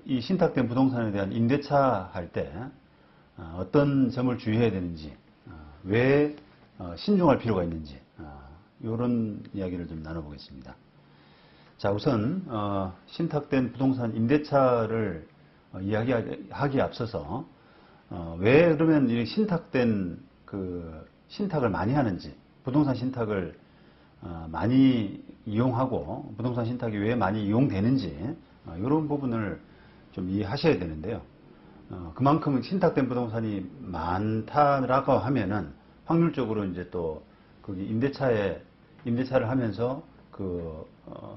이 신탁된 부동산에 대한 임대차 할 때 어떤 점을 주의해야 되는지, 왜 신중할 필요가 있는지, 이런 이야기를 좀 나눠보겠습니다. 자, 우선 신탁된 부동산 임대차를 이야기하기에 앞서서 왜 그러면 이 신탁된 그 신탁을 많이 하는지, 부동산 신탁을 많이 이용하고 부동산 신탁이 왜 많이 이용되는지 이런 부분을 좀 이해하셔야 되는데요. 그만큼 신탁된 부동산이 많다라고 하면은 확률적으로 이제 또 거기 임대차를 하면서 그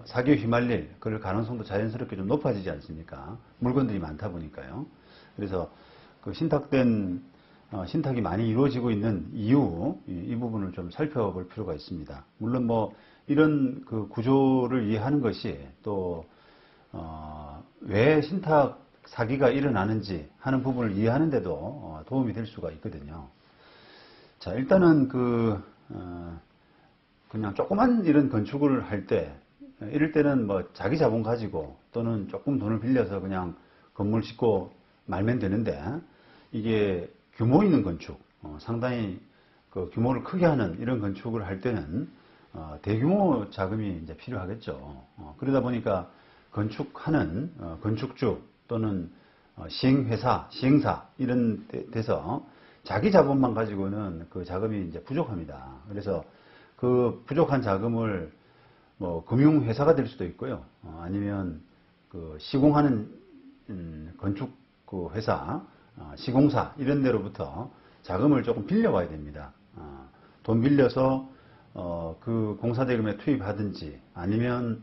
사기에 휘말릴 그럴 가능성도 자연스럽게 좀 높아지지 않습니까? 물건들이 많다 보니까요. 그래서 그 신탁이 많이 이루어지고 있는 이유, 이 부분을 좀 살펴볼 필요가 있습니다. 물론 뭐 이런 그 구조를 이해하는 것이 또 왜 신탁 사기가 일어나는지 하는 부분을 이해하는 데도 도움이 될 수가 있거든요. 자, 일단은 그냥 조그만 이런 건축을 할 때, 이럴 때는 뭐 자기 자본 가지고 또는 조금 돈을 빌려서 그냥 건물 짓고 말면 되는데, 이게 규모 있는 건축, 상당히 그 규모를 크게 하는 이런 건축을 할 때는 대규모 자금이 이제 필요하겠죠. 그러다 보니까 건축하는 건축주 또는 시행회사, 시행사 이런 데서 자기 자본만 가지고는 그 자금이 이제 부족합니다. 그래서 그 부족한 자금을 뭐 금융회사가 될 수도 있고요. 아니면 그 시공하는 건축 그 회사, 시공사 이런 데로부터 자금을 조금 빌려와야 됩니다. 돈 빌려서 그 공사대금에 투입하든지 아니면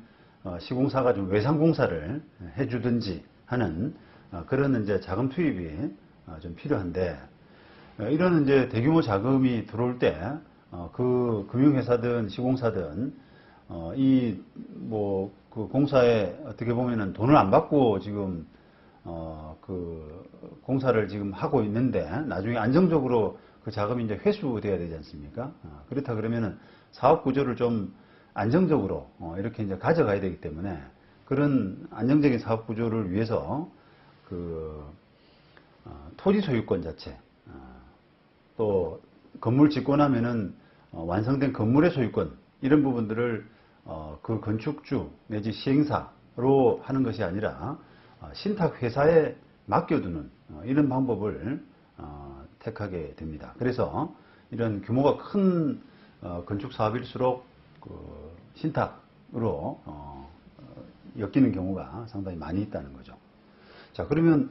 시공사가 좀 외상공사를 해주든지 하는 그런 이제 자금 투입이 좀 필요한데, 이런 이제 대규모 자금이 들어올 때 그 금융회사든 시공사든 이 뭐 그 공사에 어떻게 보면은 돈을 안 받고 지금 그 공사를 지금 하고 있는데 나중에 안정적으로 그 자금이 이제 회수돼야 되지 않습니까? 그렇다 그러면은 사업 구조를 좀 안정적으로 이렇게 이제 가져가야 되기 때문에 그런 안정적인 사업 구조를 위해서 그 토지 소유권 자체, 또 건물 짓고 나면은 완성된 건물의 소유권 이런 부분들을 그 건축주 내지 시행사로 하는 것이 아니라 신탁회사에 맡겨두는 이런 방법을 택하게 됩니다. 그래서 이런 규모가 큰 건축 사업일수록 그 신탁으로 엮이는 경우가 상당히 많이 있다는 거죠. 자, 그러면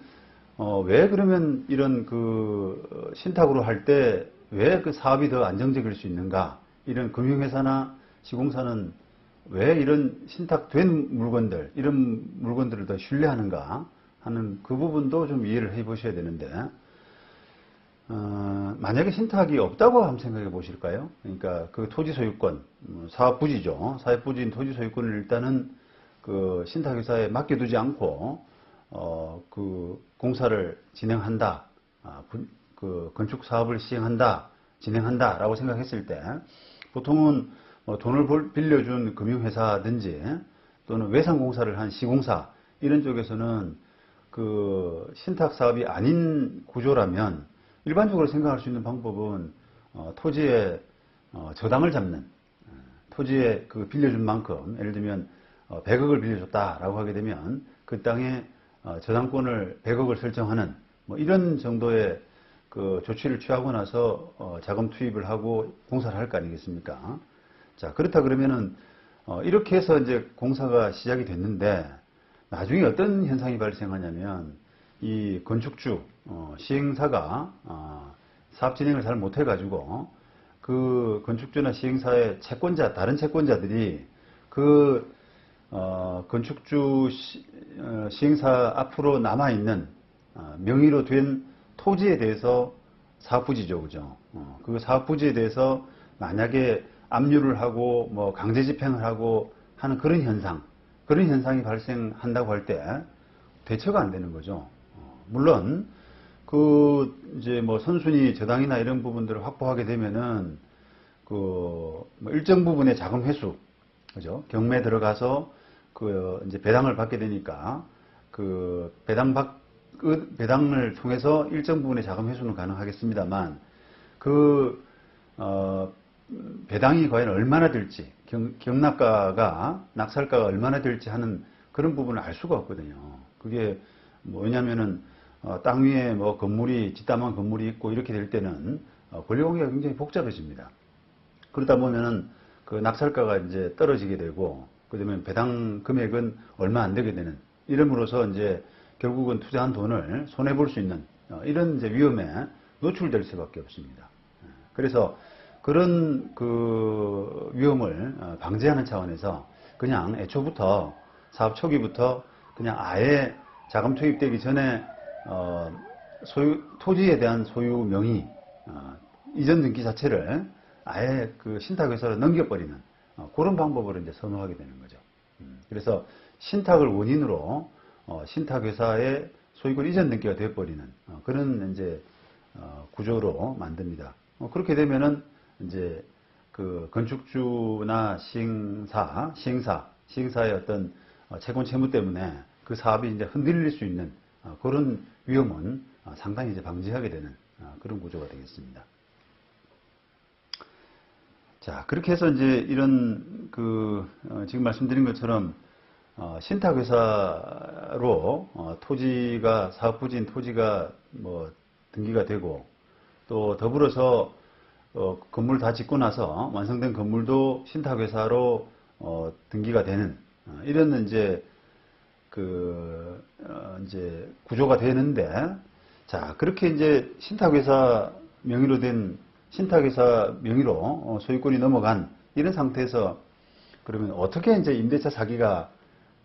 왜 그러면 이런 그 신탁으로 할 때 왜 그 사업이 더 안정적일 수 있는가? 이런 금융회사나 시공사는 왜 이런 신탁된 물건들, 이런 물건들을 더 신뢰하는가 하는 그 부분도 좀 이해를 해 보셔야 되는데, 만약에 신탁이 없다고 한번 생각해 보실까요? 그러니까 그 토지 소유권, 사업 부지죠. 사업 부지인 토지 소유권을 일단은 그 신탁회사에 맡겨두지 않고, 그 공사를 진행한다, 그 건축 사업을 시행한다, 진행한다 라고 생각했을 때, 보통은 돈을 빌려준 금융회사든지 또는 외상공사를 한 시공사 이런 쪽에서는 그 신탁 사업이 아닌 구조라면 일반적으로 생각할 수 있는 방법은 토지에 저당을 잡는, 토지에 그 빌려준 만큼, 예를 들면 100억을 빌려줬다라고 하게 되면 그 땅에 저당권을 100억을 설정하는 뭐 이런 정도의 그 조치를 취하고 나서 자금 투입을 하고 공사를 할 거 아니겠습니까? 자, 그렇다 그러면은 이렇게 해서 이제 공사가 시작이 됐는데 나중에 어떤 현상이 발생하냐면 이 건축주, 시행사가 사업 진행을 잘 못해 가지고 그 건축주나 시행사의 채권자, 다른 채권자들이 그 건축주 시행사 앞으로 남아있는 명의로 된 토지에 대해서 사업부지죠, 그죠? 그 사업부지에 대해서 만약에 압류를 하고 뭐 강제 집행을 하고 하는 그런 현상이 발생한다고 할 때 대처가 안 되는 거죠. 물론 그 이제 뭐 선순위 저당이나 이런 부분들을 확보하게 되면은 그 뭐 일정 부분의 자금 회수, 그죠? 경매 들어가서 그 이제 배당을 받게 되니까 그 배당을 통해서 일정 부분의 자금 회수는 가능하겠습니다만 그 배당이 과연 얼마나 될지 경락가가 낙찰가가 얼마나 될지 하는 그런 부분을 알 수가 없거든요. 그게 뭐냐면은 땅 위에 뭐 건물이 뒷담한 건물이 있고 이렇게 될 때는 권리관계가 굉장히 복잡해집니다. 그러다 보면은 그 낙찰가가 이제 떨어지게 되고 그다음에 배당 금액은 얼마 안 되게 되는 이름으로써 이제 결국은 투자한 돈을 손해 볼 수 있는 이런 이제 위험에 노출될 수밖에 없습니다. 그래서 그런 그 위험을 방지하는 차원에서 그냥 애초부터 사업 초기부터 그냥 아예 자금 투입되기 전에 토지에 대한 소유 명의 이전 등기 자체를 아예 그 신탁회사로 넘겨버리는 그런 방법을 이제 선호하게 되는 거죠. 그래서 신탁을 원인으로 신탁회사의 소유권 이전 등기가 되어버리는 그런 이제 구조로 만듭니다. 그렇게 되면은 이제 그 건축주나 시행사의 어떤 채권 채무 때문에 그 사업이 이제 흔들릴 수 있는 그런 위험은 상당히 이제 방지하게 되는 그런 구조가 되겠습니다. 자, 그렇게 해서 이제 이런 지금 말씀드린 것처럼 신탁회사로 토지가 사업부지인 토지가 뭐 등기가 되고 또 더불어서 건물 다 짓고 나서 완성된 건물도 신탁회사로 등기가 되는 이런 이제 이제 구조가 되는데 자 그렇게 이제 신탁회사 명의로 소유권이 넘어간 이런 상태에서 그러면 어떻게 이제 임대차 사기가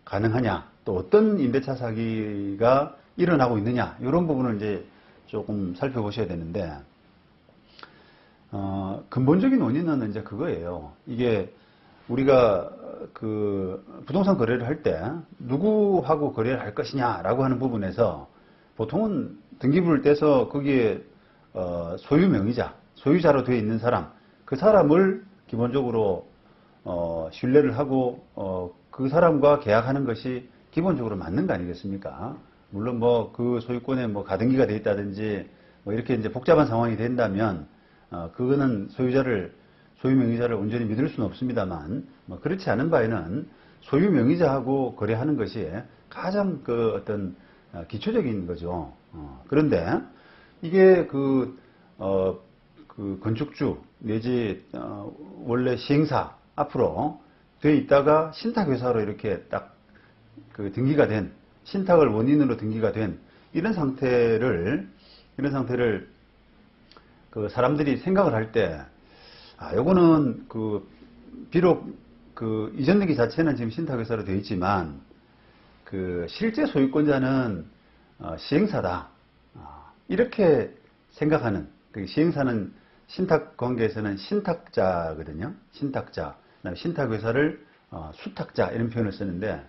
가능하냐 또 어떤 임대차 사기가 일어나고 있느냐 이런 부분을 이제 조금 살펴보셔야 되는데 근본적인 원인은 이제 그거예요. 이게 우리가 그 부동산 거래를 할 때 누구하고 거래를 할 것이냐라고 하는 부분에서 보통은 등기부를 떼서 거기에 소유자로 되어 있는 사람, 그 사람을 기본적으로 신뢰를 하고 그 사람과 계약하는 것이 기본적으로 맞는 거 아니겠습니까? 물론 뭐 그 소유권에 뭐 가등기가 되어 있다든지 뭐 이렇게 이제 복잡한 상황이 된다면 그거는 소유 명의자를 온전히 믿을 수는 없습니다만 뭐 그렇지 않은 바에는 소유 명의자하고 거래하는 것이 가장 그 어떤 기초적인 거죠. 그런데 이게 그 건축주 내지 원래 시행사 앞으로 돼 있다가 신탁회사로 이렇게 딱 그 등기가 된 신탁을 원인으로 등기가 된 이런 상태를 그 사람들이 생각을 할 때 요거는 비록 그 이전 등기 자체는 지금 신탁회사로 되어 있지만 그 실제 소유권자는 시행사다 이렇게 생각하는 그 시행사는 신탁 관계에서는 신탁자거든요. 신탁자, 그다음에 신탁회사를 수탁자 이런 표현을 쓰는데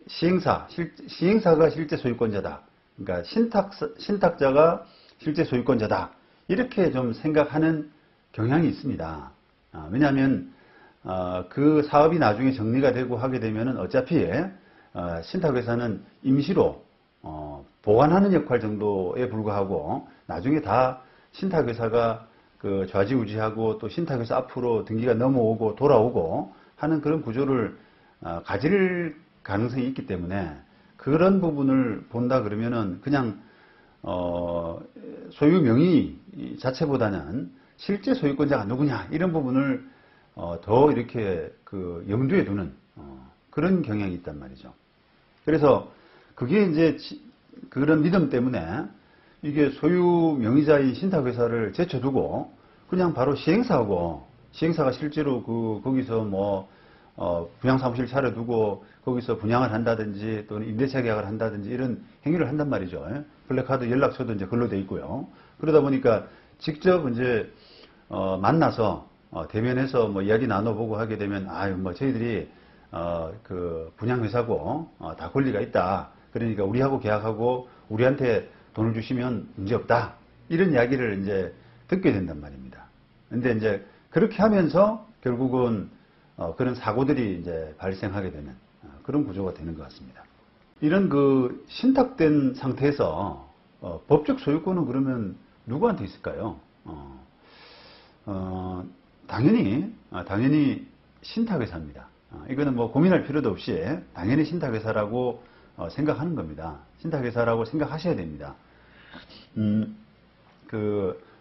시행사가 실제 소유권자다. 그러니까 신탁자가 실제 소유권자다. 이렇게 좀 생각하는 경향이 있습니다. 왜냐하면 그 사업이 나중에 정리가 되고 하게 되면은 어차피 신탁회사는 임시로 보관하는 역할 정도에 불과하고 나중에 다 신탁회사가 그 좌지우지하고 또 신탁회사 앞으로 등기가 넘어오고 돌아오고 하는 그런 구조를 가질 가능성이 있기 때문에 그런 부분을 본다 그러면은 그냥 소유 명의 자체보다는 실제 소유권자가 누구냐 이런 부분을 더 이렇게 그 염두에 두는 그런 경향이 있단 말이죠. 그래서 그게 이제 그런 믿음 때문에 이게 소유 명의자인 신탁회사를 제쳐두고 그냥 바로 시행사가 실제로 거기서 뭐 분양사무실 차려두고 거기서 분양을 한다든지 또는 임대차 계약을 한다든지 이런 행위를 한단 말이죠. 블랙카드 연락처도 이제 글로 돼 있고요. 그러다 보니까 직접 이제 만나서 대면해서 뭐 이야기 나눠보고 하게 되면 뭐 저희들이 그 분양회사고 다 권리가 있다. 그러니까 우리하고 계약하고 우리한테 돈을 주시면 문제 없다. 이런 이야기를 이제 듣게 된단 말입니다. 근데 이제 그렇게 하면서 결국은 그런 사고들이 이제 발생하게 되는 그런 구조가 되는 것 같습니다. 이런 그 신탁된 상태에서 법적 소유권은 그러면 누구한테 있을까요? 당연히 신탁회사입니다. 이거는 뭐 고민할 필요도 없이 당연히 신탁회사라고 생각하는 겁니다. 신탁회사라고 생각하셔야 됩니다.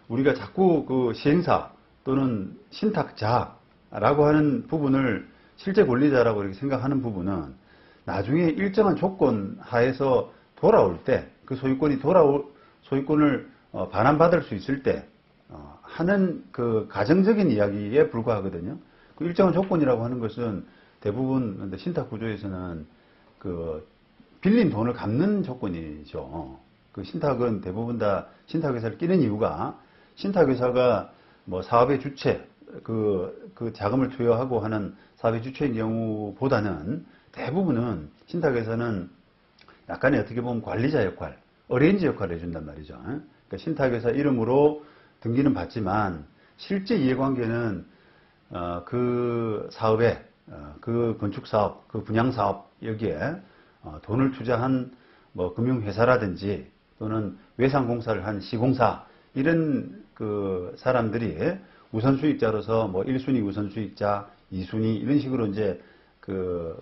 우리가 자꾸 그 시행사 또는 신탁자라고 하는 부분을 실제 권리자라고 이렇게 생각하는 부분은 나중에 일정한 조건 하에서 돌아올 때, 그 소유권을 반환받을 수 있을 때 하는 그 가정적인 이야기에 불과하거든요. 그 일정한 조건이라고 하는 것은 대부분 신탁 구조에서는 그 빌린 돈을 갚는 조건이죠. 그 신탁은 대부분 다 신탁회사를 끼는 이유가 신탁회사가 뭐 사업의 주체, 그 자금을 투여하고 하는 사업의 주체인 경우보다는 대부분은 신탁회사는 약간의 어떻게 보면 관리자 역할, 어레인지 역할을 해준단 말이죠. 그러니까 신탁회사 이름으로 등기는 받지만 실제 이해관계는 그 사업에 그 건축사업, 그 분양사업 여기에 돈을 투자한 뭐 금융회사라든지 또는 외상공사를 한 시공사 이런 그 사람들이 우선수익자로서 뭐 1순위 우선수익자, 2순위 이런 식으로 이제 그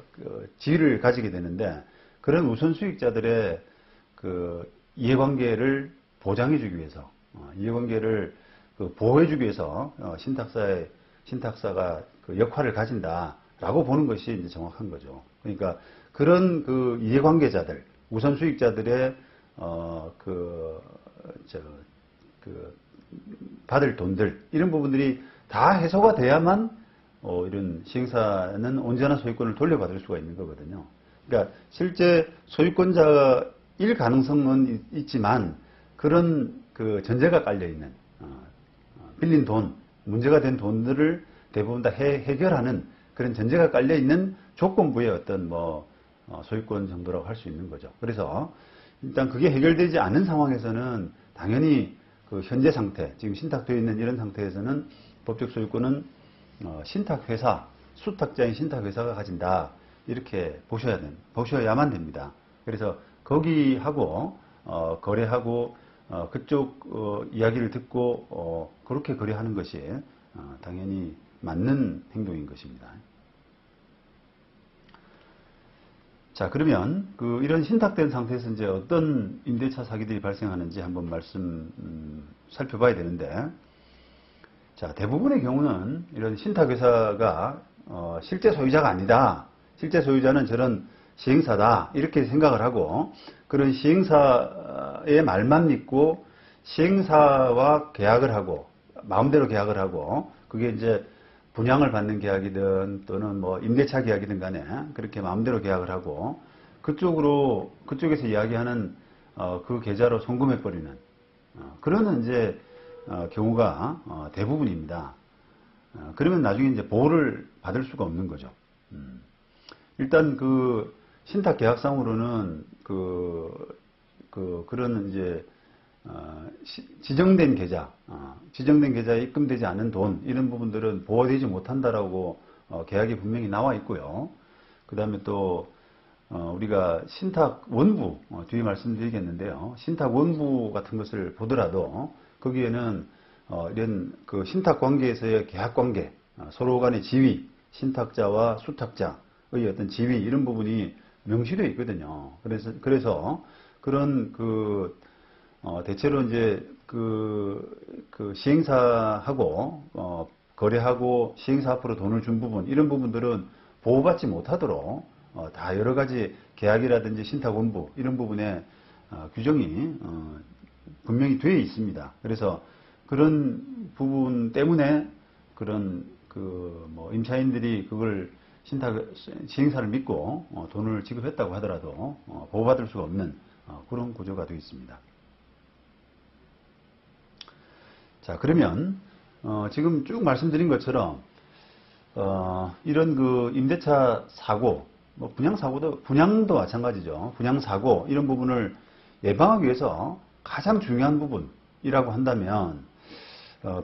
지위를 가지게 되는데 그런 우선수익자들의 그 이해관계를 보장해주기 위해서 이해관계를 보호해주기 위해서 신탁사가 그 역할을 가진다라고 보는 것이 이제 정확한 거죠. 그러니까 그런 그 이해관계자들, 우선수익자들의 받을 돈들 이런 부분들이 다 해소가 돼야만 이런 시행사는 온전한 소유권을 돌려받을 수가 있는 거거든요. 그러니까 실제 소유권자일 가능성은 있지만 그런 그 전제가 깔려 있는 빌린 돈, 문제가 된 돈들을 대부분 다 해결하는 그런 전제가 깔려 있는 조건부의 어떤 소유권 정도라고 할 수 있는 거죠. 그래서 일단 그게 해결되지 않은 상황에서는 당연히 그 현재 상태, 지금 신탁되어 있는 이런 상태에서는 법적 소유권은 신탁회사, 수탁자인 신탁회사가 가진다. 이렇게 보셔야만 됩니다. 그래서 거기하고 거래하고 그쪽 이야기를 듣고 그렇게 거래하는 것이 당연히 맞는 행동인 것입니다. 자, 그러면 이런 신탁된 상태에서 이제 어떤 임대차 사기들이 발생하는지 한번 살펴봐야 되는데, 자, 대부분의 경우는 이런 신탁회사가 실제 소유자가 아니다. 실제 소유자는 저런 시행사다. 이렇게 생각을 하고 그런 시행사의 말만 믿고 시행사와 계약을 하고 마음대로 계약을 하고 그게 이제 분양을 받는 계약이든 또는 뭐 임대차 계약이든 간에 그렇게 마음대로 계약을 하고 그쪽에서 이야기하는 그 계좌로 송금해버리는 그런 이제 경우가 대부분입니다. 그러면 나중에 이제 보호를 받을 수가 없는 거죠. 일단 그 신탁 계약상으로는 그런 이제 지정된 계좌에 입금되지 않은 돈 이런 부분들은 보호되지 못한다라고 계약에 분명히 나와 있고요. 그 다음에 또 우리가 신탁 원부 뒤에 말씀드리겠는데요. 신탁 원부 같은 것을 보더라도 거기에는 이런 그 신탁 관계에서의 계약 관계, 서로 간의 지위, 신탁자와 수탁자의 어떤 지위 이런 부분이 명시되어 있거든요. 그래서 그런 대체로 이제 시행사하고 거래하고 시행사 앞으로 돈을 준 부분 이런 부분들은 보호받지 못하도록 다 여러 가지 계약이라든지 신탁 원부 이런 부분에 규정이 분명히 되어 있습니다. 그래서 그런 부분 때문에 그런 임차인들이 그걸 시행사를 믿고 돈을 지급했다고 하더라도 보호받을 수가 없는 그런 구조가 되어 있습니다. 자, 그러면 지금 쭉 말씀드린 것처럼 이런 그 임대차 사고, 분양도 마찬가지죠. 분양 사고 이런 부분을 예방하기 위해서 가장 중요한 부분이라고 한다면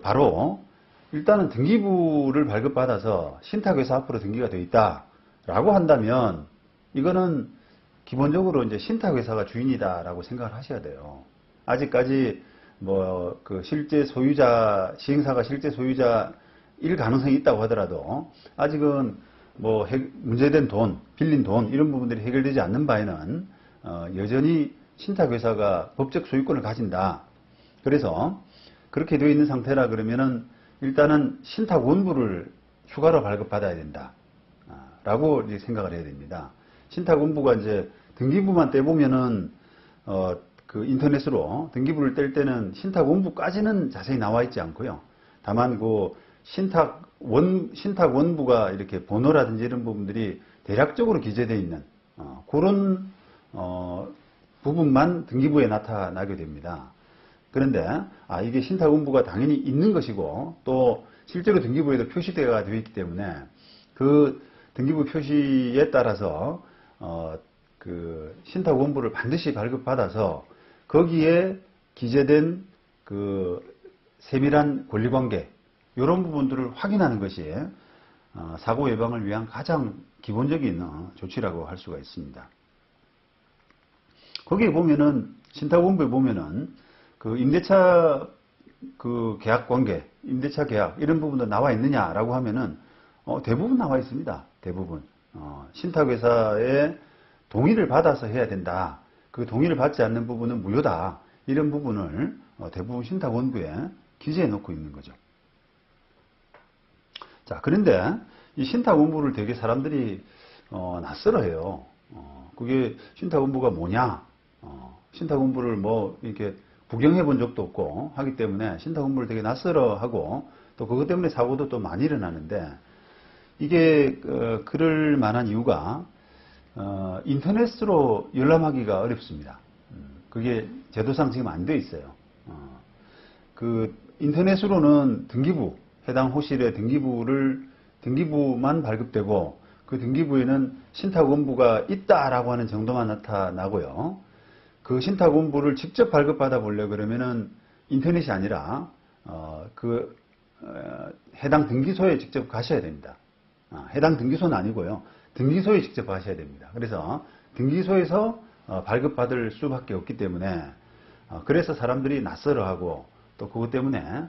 바로 일단은 등기부를 발급받아서 신탁회사 앞으로 등기가 되어 있다라고 한다면 이거는 기본적으로 이제 신탁회사가 주인이다라고 생각을 하셔야 돼요. 아직까지 뭐 그 실제 소유자, 시행사가 실제 소유자일 가능성이 있다고 하더라도 아직은 뭐 문제된 돈, 빌린 돈 이런 부분들이 해결되지 않는 바에는 여전히 신탁회사가 법적 소유권을 가진다. 그래서 그렇게 되어 있는 상태라 그러면은 일단은 신탁원부를 추가로 발급받아야 된다. 라고 이제 생각을 해야 됩니다. 신탁원부가 이제 등기부만 떼보면은 그 인터넷으로 등기부를 뗄 때는 신탁원부까지는 자세히 나와 있지 않고요. 다만 그 신탁원부가 이렇게 번호라든지 이런 부분들이 대략적으로 기재되어 있는 그런 부분만 등기부에 나타나게 됩니다. 그런데 이게 신탁원부가 당연히 있는 것이고 또 실제로 등기부에도 표시되어 있기 때문에 그 등기부 표시에 따라서 그 신탁원부를 반드시 발급받아서 거기에 기재된 그 세밀한 권리관계 이런 부분들을 확인하는 것이 사고 예방을 위한 가장 기본적인 조치라고 할 수가 있습니다. 거기에 보면은 신탁원부에 보면은 그 임대차 그 계약 관계, 임대차 계약 이런 부분도 나와 있느냐라고 하면은 대부분 나와 있습니다. 대부분 신탁회사의 동의를 받아서 해야 된다. 그 동의를 받지 않는 부분은 무효다. 이런 부분을 대부분 신탁원부에 기재해 놓고 있는 거죠. 자, 그런데 이 신탁원부를 되게 사람들이 낯설어해요. 그게 신탁원부가 뭐냐? 신탁원부를 뭐 이렇게 구경해 본 적도 없고 하기 때문에 신탁원부를 되게 낯설어하고 또 그것 때문에 사고도 또 많이 일어나는데 이게 그럴 만한 이유가 인터넷으로 열람하기가 어렵습니다. 그게 제도상 지금 안 돼 있어요. 그 인터넷으로는 등기부, 해당 호실의 등기부만 발급되고 그 등기부에는 신탁원부가 있다라고 하는 정도만 나타나고요. 그 신탁원부를 직접 발급받아 보려 그러면은 인터넷이 아니라 해당 등기소에 직접 가셔야 됩니다. 해당 등기소는 아니고요. 등기소에 직접 가셔야 됩니다. 그래서 등기소에서 발급받을 수밖에 없기 때문에 그래서 사람들이 낯설어하고 또 그것 때문에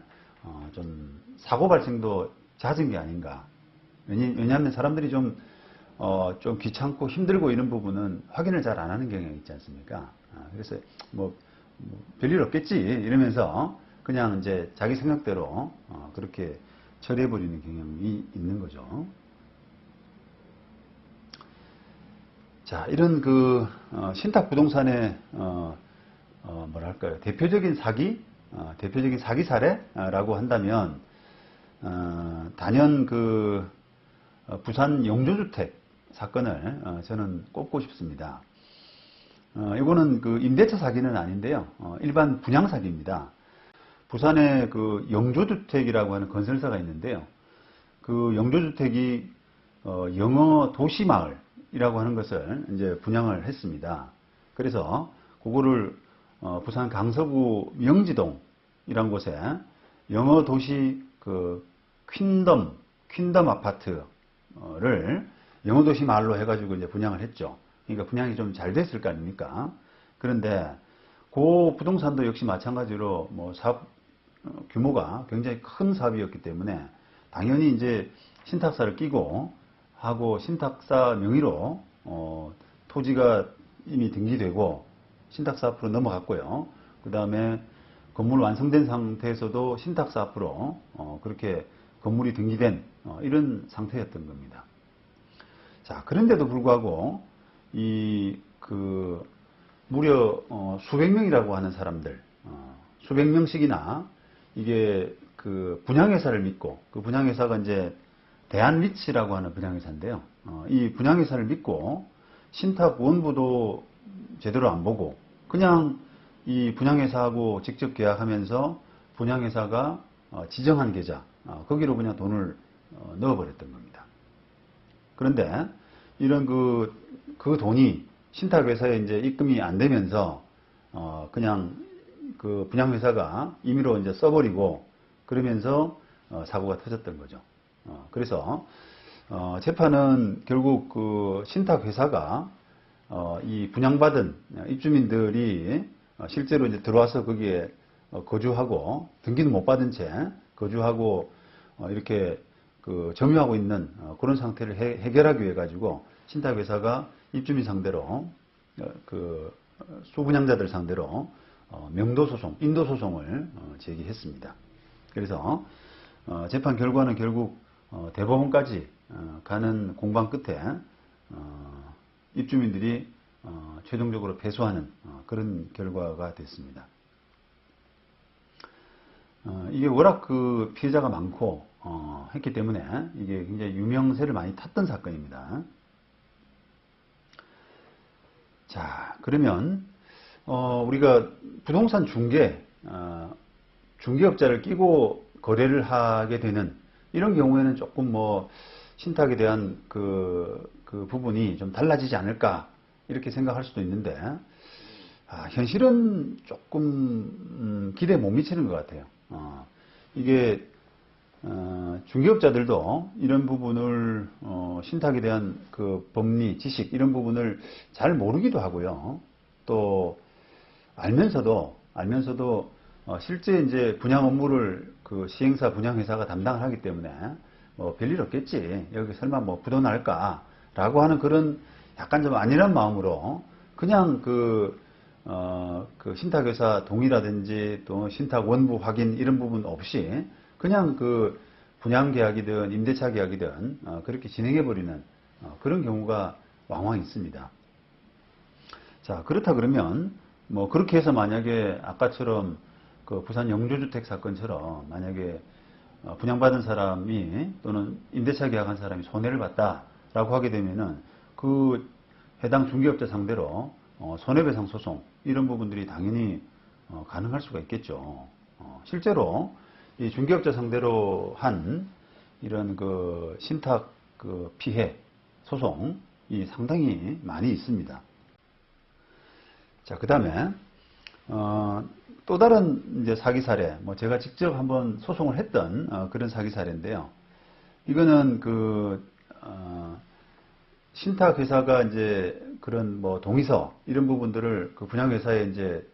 좀 사고 발생도 잦은 게 아닌가. 왜냐하면 사람들이 좀 귀찮고 힘들고 이런 부분은 확인을 잘 안 하는 경향이 있지 않습니까? 그래서 뭐 별일 없겠지 이러면서 그냥 이제 자기 생각대로 그렇게 처리해버리는 경향이 있는 거죠. 자, 이런 그 신탁 부동산의 뭐랄까요, 대표적인 사기 사례라고 한다면 단연 그 부산 영조주택 사건을 저는 꼽고 싶습니다. 이거는 그 임대차 사기는 아닌데요, 일반 분양 사기입니다. 부산에 그 영조주택이라고 하는 건설사가 있는데요, 그 영조주택이 영어 도시마을이라고 하는 것을 이제 분양을 했습니다. 그래서 그거를 부산 강서구 명지동이란 곳에 영어 도시 그 퀸덤 아파트를 영어 도시 마을로 해가지고 이제 분양을 했죠. 그러니까 분양이 좀 잘 됐을 거 아닙니까? 그런데 그 부동산도 역시 마찬가지로 뭐 사업 규모가 굉장히 큰 사업이었기 때문에 당연히 이제 신탁사를 끼고 하고 신탁사 명의로 토지가 이미 등기되고 신탁사 앞으로 넘어갔고요. 그 다음에 건물 완성된 상태에서도 신탁사 앞으로 그렇게 건물이 등기된 이런 상태였던 겁니다. 자, 그런데도 불구하고 무려 수백 명이라고 하는 사람들, 수백 명씩이나 이게 그 분양회사를 믿고, 그 분양회사가 이제 대한리치라고 하는 분양회사인데요. 이 분양회사를 믿고 신탁원부도 제대로 안 보고 그냥 이 분양회사하고 직접 계약하면서 분양회사가 지정한 계좌, 거기로 그냥 돈을 넣어버렸던 겁니다. 그런데 이런 그 돈이 신탁회사에 이제 입금이 안 되면서 그냥 그 분양회사가 임의로 이제 써버리고 그러면서 사고가 터졌던 거죠. 그래서 재판은 결국 그 신탁회사가 이 분양받은 입주민들이 실제로 이제 들어와서 거기에 거주하고 등기는 못 받은 채 거주하고 이렇게 그 점유하고 있는 그런 상태를 해결하기 위해 가지고 신탁회사가 입주민 상대로 그 수분양자들 상대로 명도소송, 인도소송을 제기했습니다. 그래서 재판 결과는 결국 대법원까지 가는 공방 끝에 입주민들이 최종적으로 패소하는 그런 결과가 됐습니다. 이게 워낙 그 피해자가 많고 했기 때문에 이게 굉장히 유명세를 많이 탔던 사건입니다. 자, 그러면 우리가 부동산 중개업자를 끼고 거래를 하게 되는 이런 경우에는 조금 뭐 신탁에 대한 그 부분이 좀 달라지지 않을까 이렇게 생각할 수도 있는데 현실은 조금 기대에 못 미치는 것 같아요. 이게 중개업자들도 이런 부분을 신탁에 대한 그 법리, 지식 이런 부분을 잘 모르기도 하고요. 또 알면서도 실제 이제 분양 업무를 그 시행사 분양회사가 담당을 하기 때문에 뭐 별일 없겠지. 여기 설마 뭐 부도 날까라고 하는 그런 약간 좀 안일한 마음으로 그냥 그 신탁회사 동의라든지 또 신탁 원부 확인 이런 부분 없이 그냥 그 분양계약이든 임대차 계약이든 그렇게 진행해버리는 그런 경우가 왕왕 있습니다. 자, 그렇다 그러면 뭐 그렇게 해서 만약에 아까처럼 그 부산 영조주택 사건처럼 만약에 분양받은 사람이 또는 임대차 계약한 사람이 손해를 봤다라고 하게 되면은 그 해당 중개업자 상대로 손해배상 소송 이런 부분들이 당연히 가능할 수가 있겠죠. 실제로 이 중개업자 상대로 한 이런 그 신탁 그 피해 소송이 상당히 많이 있습니다. 자, 그 다음에 또 다른 이제 사기 사례, 뭐 제가 직접 한번 소송을 했던 그런 사기 사례인데요. 이거는 그 신탁 회사가 이제 그런 뭐 동의서 이런 부분들을 그 분양 회사에 이제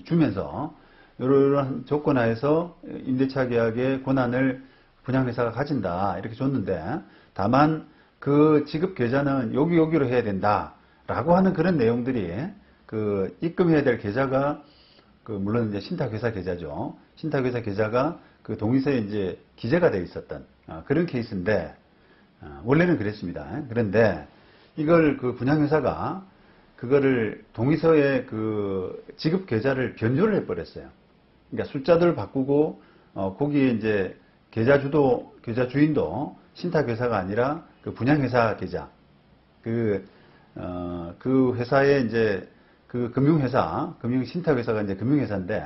주면서 이러한 조건 하에서 임대차 계약의 권한을 분양 회사가 가진다 이렇게 줬는데 다만 그 지급 계좌는 여기로 해야 된다라고 하는 그런 내용들이 그 입금해야 될 계좌가 그 물론 이제 신탁회사 계좌죠. 신탁회사 계좌가 그 동의서에 이제 기재가 되어 있었던 그런 케이스인데 원래는 그랬습니다. 그런데 이걸 그 분양회사가 그거를 동의서에 그 지급 계좌를 변조를 해버렸어요. 그러니까 숫자들을 바꾸고 거기에 이제 계좌 주인도 신탁회사가 아니라 그 분양회사 계좌 그 회사에 이제 그 신탁회사가 이제 금융회사인데,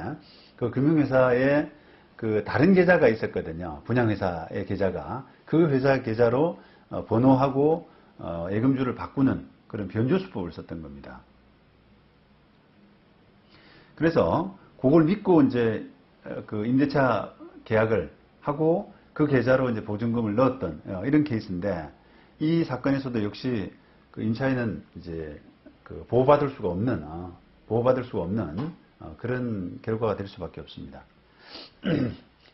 그 금융회사에 그 다른 계좌가 있었거든요. 분양회사의 계좌가. 그 회사 계좌로 번호하고 예금주를 바꾸는 그런 변조수법을 썼던 겁니다. 그래서 그걸 믿고 이제 그 임대차 계약을 하고 그 계좌로 이제 보증금을 넣었던 이런 케이스인데, 이 사건에서도 역시 그 임차인은 이제 그 보호받을 수가 없는 그런 결과가 될 수밖에 없습니다.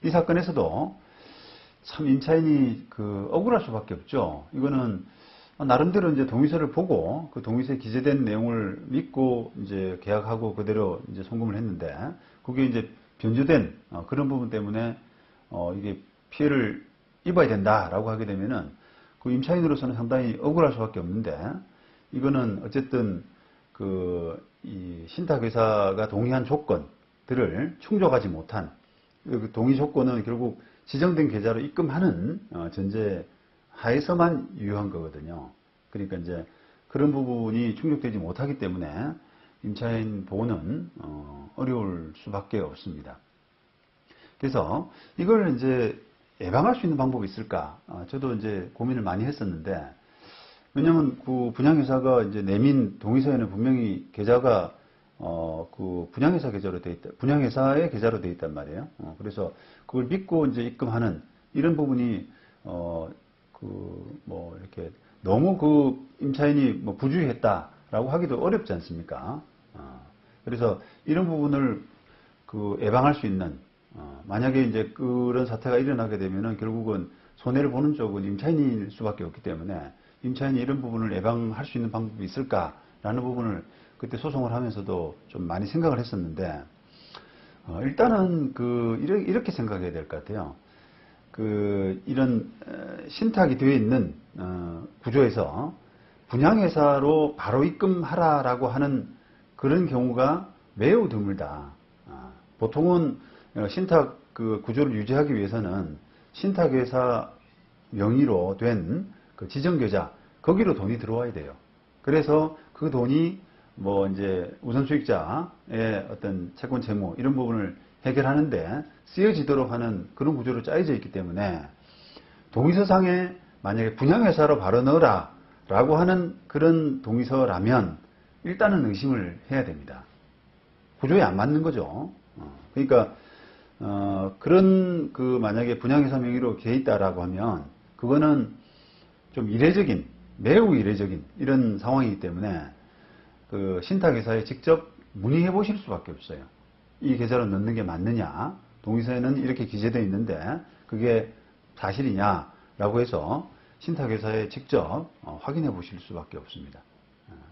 이 사건에서도 참 임차인이 그 억울할 수밖에 없죠. 이거는 나름대로 이제 동의서를 보고 그 동의서에 기재된 내용을 믿고 이제 계약하고 그대로 이제 송금을 했는데 그게 이제 변조된 그런 부분 때문에 이게 피해를 입어야 된다라고 하게 되면은 그 임차인으로서는 상당히 억울할 수밖에 없는데, 이거는 어쨌든 이 신탁회사가 동의한 조건들을 충족하지 못한 그 동의 조건은 결국 지정된 계좌로 입금하는 전제 하에서만 유효한 거거든요. 그러니까 이제 그런 부분이 충족되지 못하기 때문에 임차인 보호는 어려울 수밖에 없습니다. 그래서 이걸 이제 예방할 수 있는 방법이 있을까? 저도 이제 고민을 많이 했었는데, 왜냐면 그 분양회사가 이제 내민 동의서에는 분명히 계좌가 그 분양회사 계좌로 돼 있다, 분양회사의 계좌로 돼 있단 말이에요. 그래서 그걸 믿고 이제 입금하는 이런 부분이 뭐 이렇게 너무 그 임차인이 뭐 부주의했다 라고 하기도 어렵지 않습니까? 그래서 이런 부분을 예방할 수 있는, 만약에 이제 그런 사태가 일어나게 되면은 결국은 손해를 보는 쪽은 임차인일 수밖에 없기 때문에 임차인이 이런 부분을 예방할 수 있는 방법이 있을까라는 부분을 그때 소송을 하면서도 좀 많이 생각을 했었는데, 일단은 이렇게 생각해야 될 것 같아요. 이런 신탁이 되어 있는 구조에서 분양회사로 바로 입금하라라고 하는 그런 경우가 매우 드물다. 보통은 신탁 구조를 유지하기 위해서는 신탁회사 명의로 된 지정계좌, 거기로 돈이 들어와야 돼요. 그래서 그 돈이 뭐 이제 우선 수익자의 어떤 채권 채무 이런 부분을 해결하는데 쓰여지도록 하는 그런 구조로 짜여져 있기 때문에 동의서상에 만약에 분양회사로 바로 넣어라 라고 하는 그런 동의서라면 일단은 의심을 해야 됩니다. 구조에 안 맞는 거죠. 그러니까 그런 만약에 분양회사 명의로 돼 있다라고 하면 그거는 좀 이례적인, 매우 이례적인 이런 상황이기 때문에 신탁회사에 직접 문의해 보실 수밖에 없어요. 이 계좌로 넣는 게 맞느냐, 동의서에는 이렇게 기재되어 있는데 그게 사실이냐라고 해서 신탁회사에 직접 확인해 보실 수밖에 없습니다.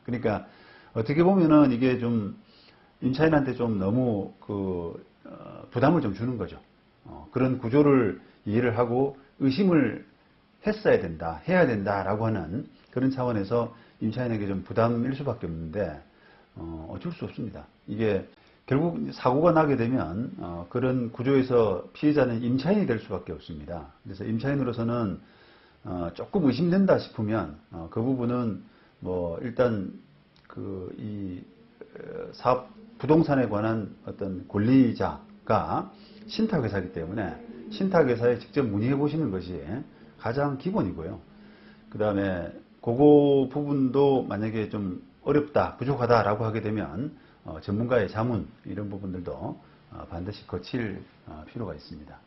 그러니까 어떻게 보면은 이게 좀 임차인한테 좀 너무 부담을 좀 주는 거죠. 그런 구조를 이해를 하고 의심을 했어야 된다, 해야 된다라고 하는 그런 차원에서 임차인에게 좀 부담일 수밖에 없는데 어쩔 수 없습니다. 이게 결국 사고가 나게 되면 그런 구조에서 피해자는 임차인이 될 수밖에 없습니다. 그래서 임차인으로서는 조금 의심된다 싶으면 그 부분은 뭐 일단 이 사업 부동산에 관한 어떤 권리자가 신탁회사이기 때문에 신탁회사에 직접 문의해 보시는 것이 가장 기본이고요. 그 다음에 그거 부분도 만약에 좀 어렵다, 부족하다라고 하게 되면 전문가의 자문 이런 부분들도 반드시 거칠 필요가 있습니다.